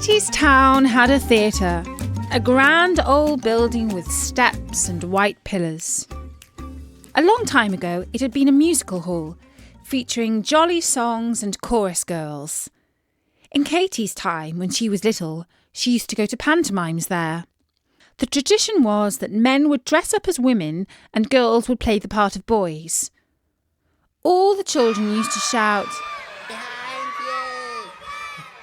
Katie's town had a theatre, a grand old building with steps and white pillars. A long time ago, it had been a musical hall, featuring jolly songs and chorus girls. In Katie's time, when she was little, she used to go to pantomimes there. The tradition was that men would dress up as women and girls would play the part of boys. All the children used to shout, "Behind you!"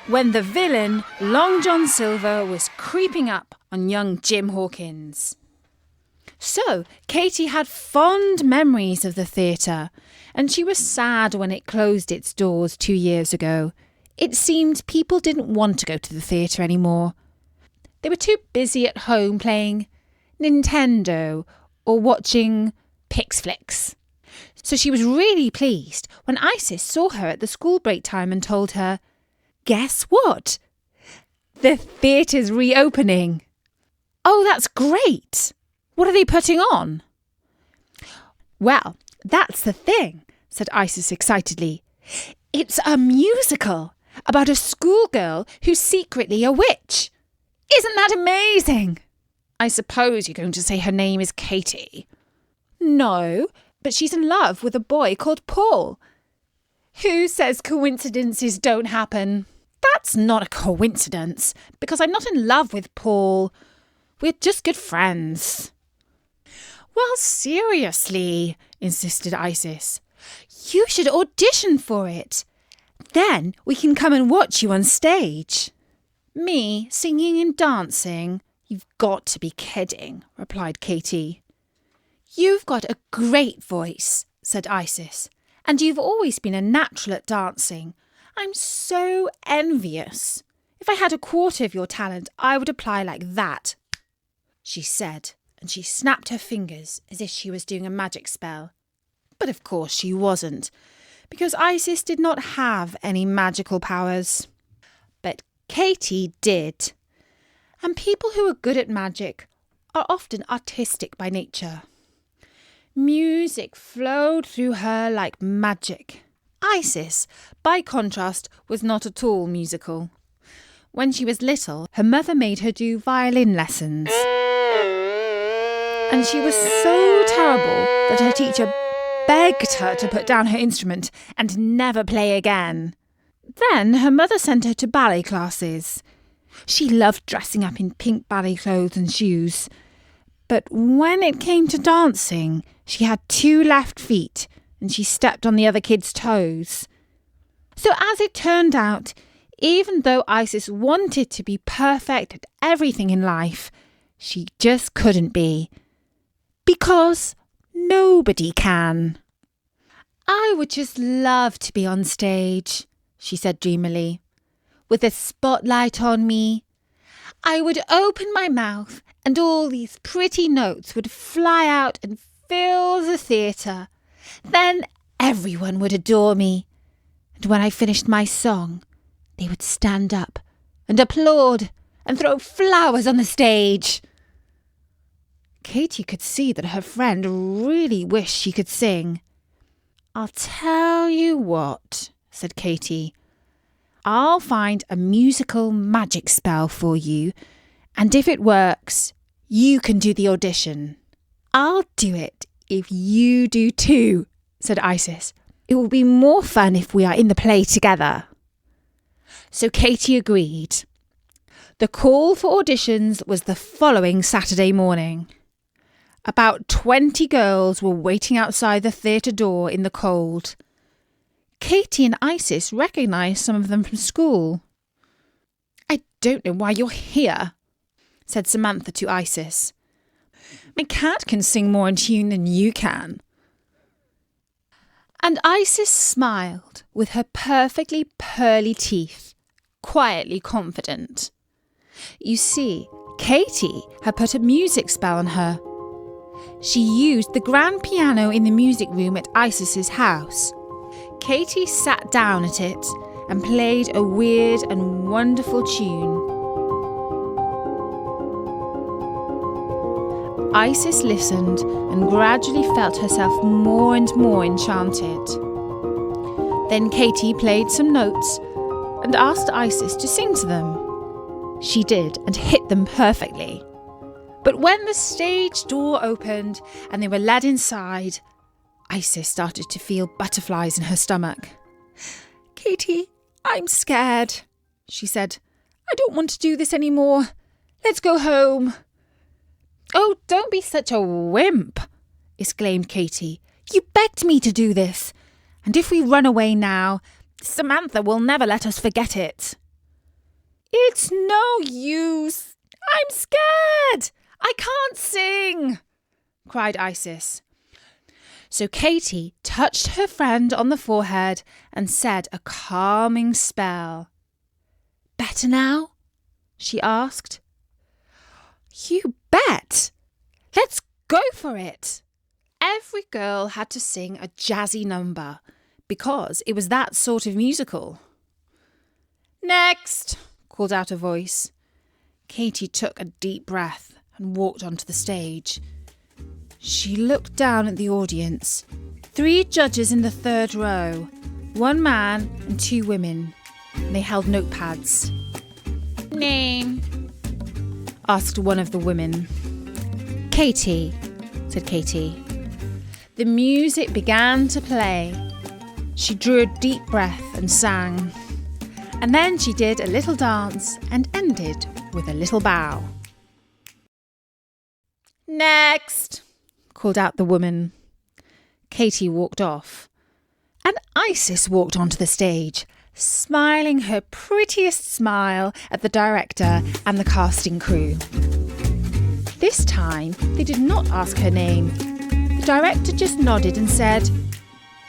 when the villain, Long John Silver, was creeping up on young Jim Hawkins. So, Katie had fond memories of the theatre, and she was sad when it closed its doors 2 years ago. It seemed people didn't want to go to the theatre anymore. They were too busy at home playing Nintendo or watching Pix Flicks. So she was really pleased when Isis saw her at the school break time and told her, "Guess what? The theatre's reopening." "Oh, that's great! What are they putting on?" "Well, that's the thing," said Isis excitedly. "It's a musical about a schoolgirl who's secretly a witch. Isn't that amazing?" "I suppose you're going to say her name is Katie." "No, but she's in love with a boy called Paul." "Who says coincidences don't happen?" "That's not a coincidence, because I'm not in love with Paul. We're just good friends." "Well, seriously," insisted Isis. "You should audition for it. Then we can come and watch you on stage." "Me singing and dancing? You've got to be kidding," replied Katie. "You've got a great voice," said Isis, "and you've always been a natural at dancing. I'm so envious. If I had a quarter of your talent, I would apply like that," she said, and she snapped her fingers as if she was doing a magic spell. But of course she wasn't, because Isis did not have any magical powers. But Katie did. And people who are good at magic are often artistic by nature. Music flowed through her like magic. Isis, by contrast, was not at all musical. When she was little, her mother made her do violin lessons. And she was so terrible that her teacher begged her to put down her instrument and never play again. Then her mother sent her to ballet classes. She loved dressing up in pink ballet clothes and shoes. But when it came to dancing, she had 2 left feet and she stepped on the other kids' toes. So as it turned out, even though Isis wanted to be perfect at everything in life, she just couldn't be. Because nobody can. "I would just love to be on stage," she said dreamily, "with a spotlight on me. I would open my mouth and all these pretty notes would fly out and fill the theatre. Then everyone would adore me. And when I finished my song, they would stand up and applaud and throw flowers on the stage." Katie could see that her friend really wished she could sing. "I'll tell you what," said Katie. "I'll find a musical magic spell for you, and if it works, you can do the audition." "I'll do it if you do too," said Isis. "It will be more fun if we are in the play together." So Katie agreed. The call for auditions was the following Saturday morning. About 20 girls were waiting outside the theatre door in the cold. Katie and Isis recognised some of them from school. "I don't know why you're here," said Samantha to Isis. "My cat can sing more in tune than you can." And Isis smiled with her perfectly pearly teeth, quietly confident. You see, Katie had put a music spell on her. She used the grand piano in the music room at Isis's house. Katie sat down at it and played a weird and wonderful tune. Isis listened and gradually felt herself more and more enchanted. Then Katie played some notes and asked Isis to sing to them. She did, and hit them perfectly. But when the stage door opened and they were led inside, Isis started to feel butterflies in her stomach. "Katie, I'm scared," she said. "I don't want to do this anymore. Let's go home." "Oh, don't be such a wimp," exclaimed Katie. "You begged me to do this. And if we run away now, Samantha will never let us forget it." "It's no use. I'm scared. I can't sing," cried Isis. So Katie touched her friend on the forehead and said a calming spell. "Better now?" she asked. "You bet. Let's go for it." Every girl had to sing a jazzy number because it was that sort of musical. "Next," called out a voice. Katie took a deep breath and walked onto the stage. She looked down at the audience. 3 judges in the 3rd row, 1 man and 2 women. They held notepads. "Name?" asked one of the women. "Katie," said Katie. The music began to play. She drew a deep breath and sang. And then she did a little dance and ended with a little bow. "Next," called out the woman. Katie walked off, and Isis walked onto the stage, smiling her prettiest smile at the director and the casting crew. This time, they did not ask her name. The director just nodded and said,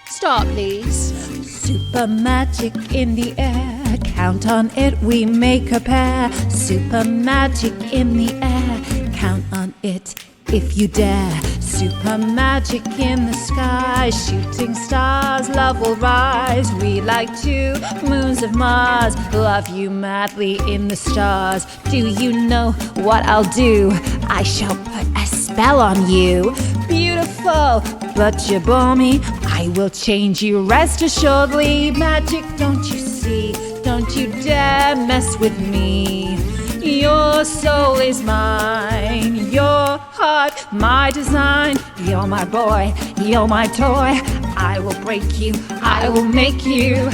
"Start, please." "Super magic in the air, count on it, we make a pair. Super magic in the air, count on it if you dare. Super magic in the sky, shooting stars, love will rise. We like 2 moons of Mars, love you madly in the stars. Do you know what I'll do? I shall put a spell on you. Beautiful, but you bore me. I will change you, rest assuredly. Magic, don't you see? Don't you dare mess with me. Your soul is mine, your heart, my design. You're my boy, you're my toy. I will break you, I will make you.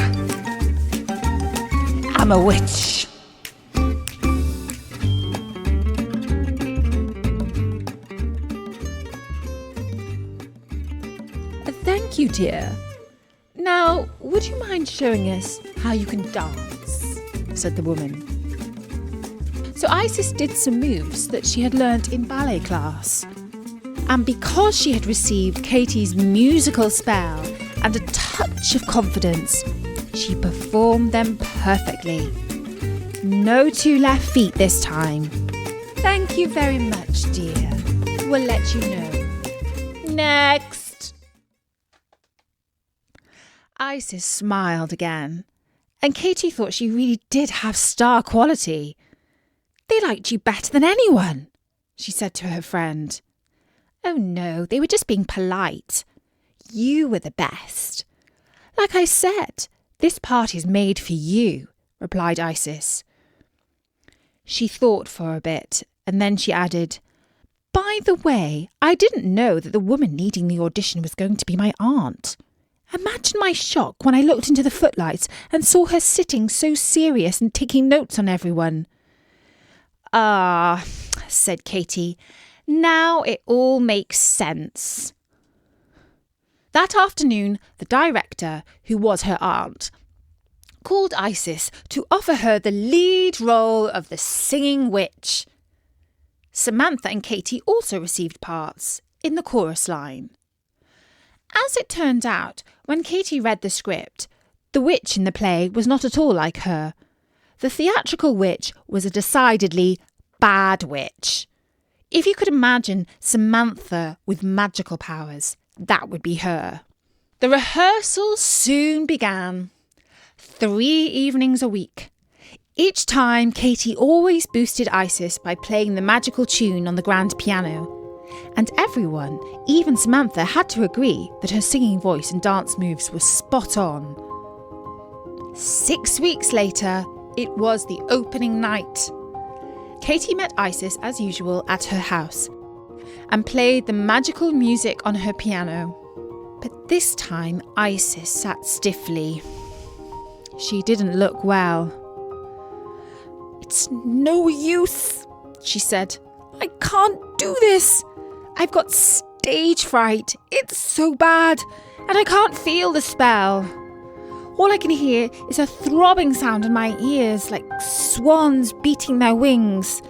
I'm a witch." "Thank you, dear. Now, would you mind showing us how you can dance?" said the woman. So Isis did some moves that she had learnt in ballet class. And because she had received Katie's musical spell and a touch of confidence, she performed them perfectly. No 2 left feet this time. "Thank you very much, dear. We'll let you know." "Next." Isis smiled again, and Katie thought she really did have star quality. "They liked you better than anyone," she said to her friend. "Oh no, they were just being polite. You were the best." "Like I said, this part is made for you," replied Isis. She thought for a bit, and then she added, "By the way, I didn't know that the woman leading the audition was going to be my aunt. Imagine my shock when I looked into the footlights and saw her sitting so serious and taking notes on everyone." "Ah," said Katie, "now it all makes sense." That afternoon, the director, who was her aunt, called Isis to offer her the lead role of the singing witch. Samantha and Katie also received parts in the chorus line. As it turned out, when Katie read the script, the witch in the play was not at all like her. The theatrical witch was a decidedly bad witch. If you could imagine Samantha with magical powers, that would be her. The rehearsals soon began. 3 evenings a week. Each time, Katie always boosted Isis by playing the magical tune on the grand piano. And everyone, even Samantha, had to agree that her singing voice and dance moves were spot on. 6 weeks later, it was the opening night. Katie met Isis as usual at her house and played the magical music on her piano. But this time Isis sat stiffly. She didn't look well. "It's no use," she said. "I can't do this. I've got stage fright. It's so bad, and I can't feel the spell. All I can hear is a throbbing sound in my ears, like swans beating their wings.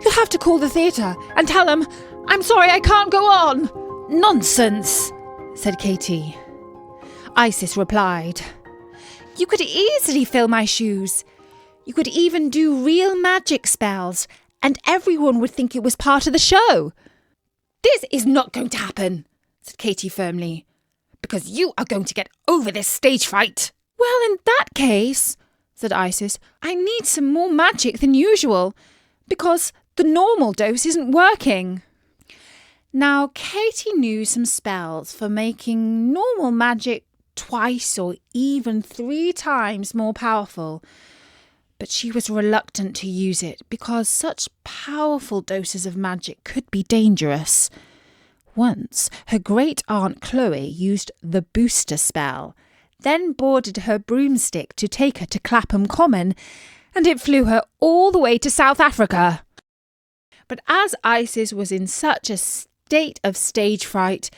You'll have to call the theatre and tell them, 'I'm sorry, I can't go on.'" "Nonsense," said Katie. Isis replied, "You could easily fill my shoes. You could even do real magic spells, and everyone would think it was part of the show." "This is not going to happen," said Katie firmly, "because you are going to get over this stage fright." "Well, in that case," said Isis, "I need some more magic than usual, because the normal dose isn't working." Now, Katie knew some spells for making normal magic twice or even 3 times more powerful, but she was reluctant to use it because such powerful doses of magic could be dangerous. Once, her great-aunt Chloe used the booster spell, then boarded her broomstick to take her to Clapham Common, and it flew her all the way to South Africa. But as Isis was in such a state of stage fright,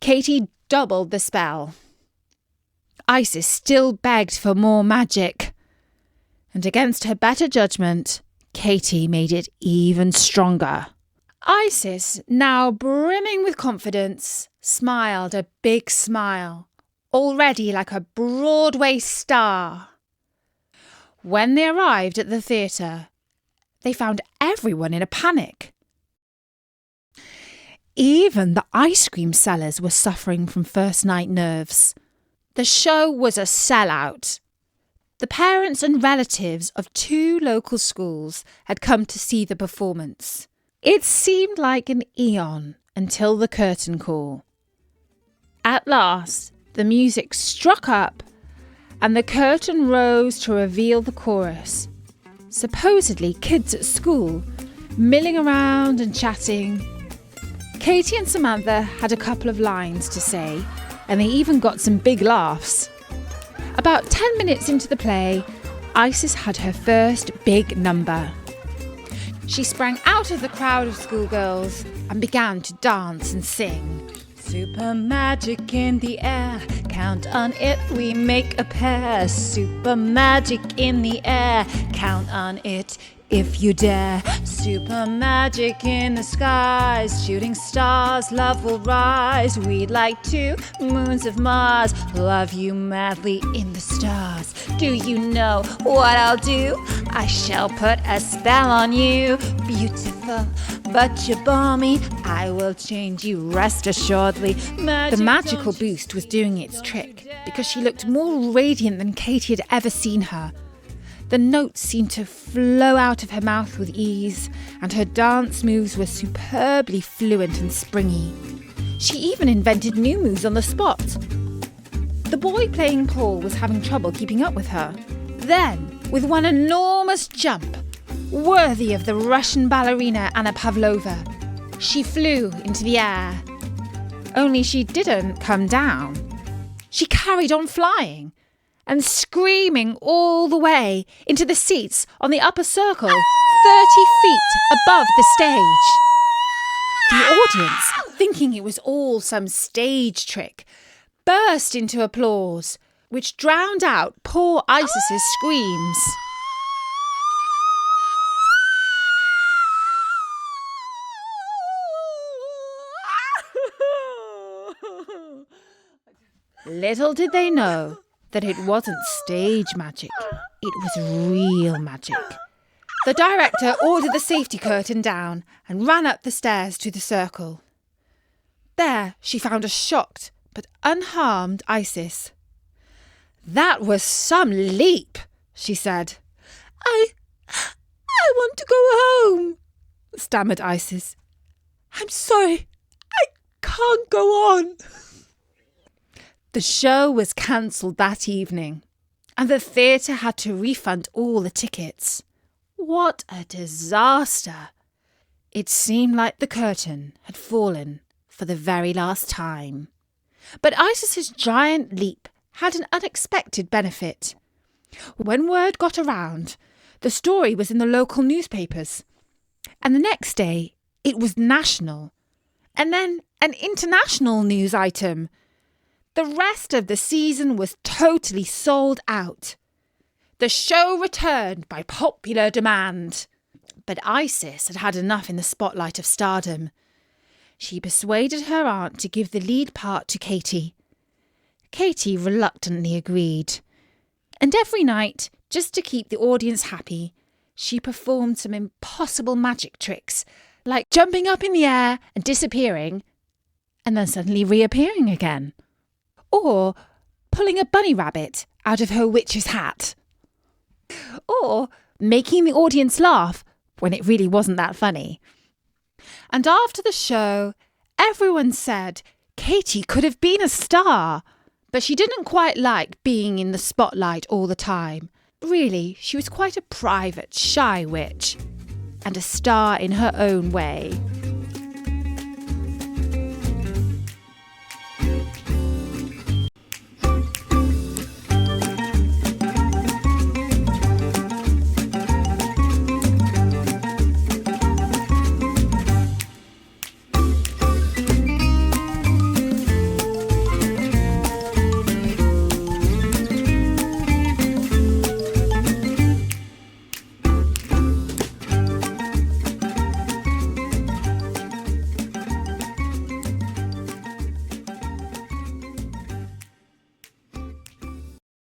Katie doubled the spell. Isis still begged for more magic, and against her better judgment, Katie made it even stronger. Isis, now brimming with confidence, smiled a big smile, already like a Broadway star. When they arrived at the theatre, they found everyone in a panic. Even the ice cream sellers were suffering from first-night nerves. The show was a sellout. The parents and relatives of 2 local schools had come to see the performance. It seemed like an eon until the curtain call. At last, the music struck up and the curtain rose to reveal the chorus. Supposedly kids at school, milling around and chatting. Katie and Samantha had a couple of lines to say, and they even got some big laughs. About 10 minutes into the play, Isis had her first big number. She sprang out of the crowd of schoolgirls and began to dance and sing. Super magic in the air, count on it, we make a pair. Super magic in the air, count on it if you dare. Super magic in the skies, shooting stars, love will rise. We'd like 2 moons of Mars, love you madly in the stars. Do you know what I'll do? I shall put a spell on you. Beautiful, but you're balmy, I will change you, rest assuredly. The magical boost was doing its trick because she looked more radiant than Katie had ever seen her. The notes seemed to flow out of her mouth with ease, and her dance moves were superbly fluent and springy. She even invented new moves on the spot. The boy playing Paul was having trouble keeping up with her. Then, with one enormous jump, worthy of the Russian ballerina Anna Pavlova, she flew into the air. Only she didn't come down. She carried on flying and screaming all the way into the seats on the upper circle, 30 feet above the stage. The audience, thinking it was all some stage trick, burst into applause, which drowned out poor Isis's screams. Little did they know that it wasn't stage magic, it was real magic. The director ordered the safety curtain down and ran up the stairs to the circle. There she found a shocked but unharmed Isis. "That was some leap," she said. I want to go home," stammered Isis. "I'm sorry, I can't go on." The show was cancelled that evening, and the theatre had to refund all the tickets. What a disaster! It seemed like the curtain had fallen for the very last time. But Isis's giant leap had an unexpected benefit. When word got around, the story was in the local newspapers. And the next day, it was national. And then an international news item. The rest of the season was totally sold out. The show returned by popular demand. But Isis had had enough in the spotlight of stardom. She persuaded her aunt to give the lead part to Katie. Katie reluctantly agreed. And every night, just to keep the audience happy, she performed some impossible magic tricks, like jumping up in the air and disappearing, and then suddenly reappearing again. Or pulling a bunny rabbit out of her witch's hat. Or making the audience laugh when it really wasn't that funny. And after the show, everyone said Katie could have been a star, but she didn't quite like being in the spotlight all the time. Really, she was quite a private, shy witch, and a star in her own way.